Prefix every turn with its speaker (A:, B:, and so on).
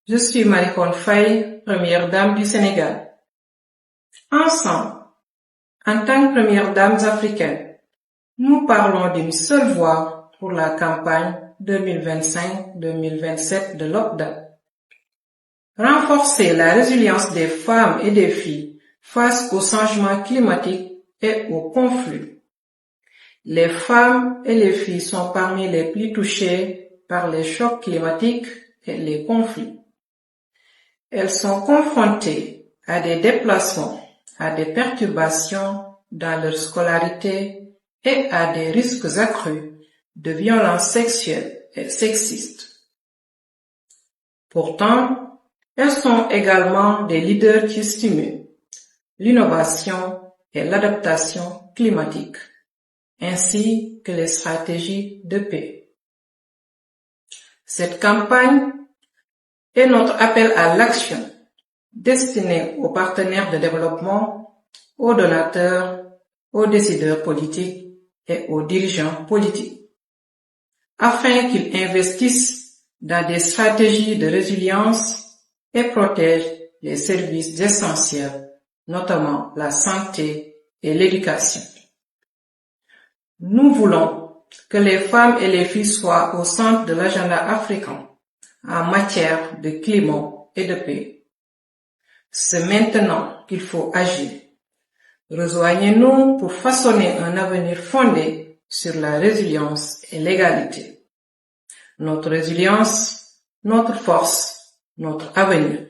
A: Je suis Marie-Khone Faye, première dame du Sénégal. Ensemble, en tant que première dames africaines, nous parlons d'une seule voix pour la campagne 2025-2027 de l'OCDA. Renforcer la résilience des femmes et des filles face au changement climatique et aux conflits. Les femmes et les filles sont parmi les plus touchées par les chocs climatiques et les conflits. Elles sont confrontées à des déplacements, à des perturbations dans leur scolarité et à des risques accrus de violences sexuelles et sexistes. Pourtant, elles sont également des leaders qui stimulent l'innovation et l'adaptation climatique, ainsi que les stratégies de paix. Cette campagne est notre appel à l'action destiné aux partenaires de développement, aux donateurs, aux décideurs politiques et aux dirigeants politiques, afin qu'ils investissent dans des stratégies de résilience et protègent les services essentiels, notamment la santé et l'éducation. Nous voulons que les femmes et les filles soient au centre de l'agenda africain en matière de climat et de paix. C'est maintenant qu'il faut agir. Rejoignez-nous pour façonner un avenir fondé sur la résilience et l'égalité. Notre résilience, notre force, notre avenir.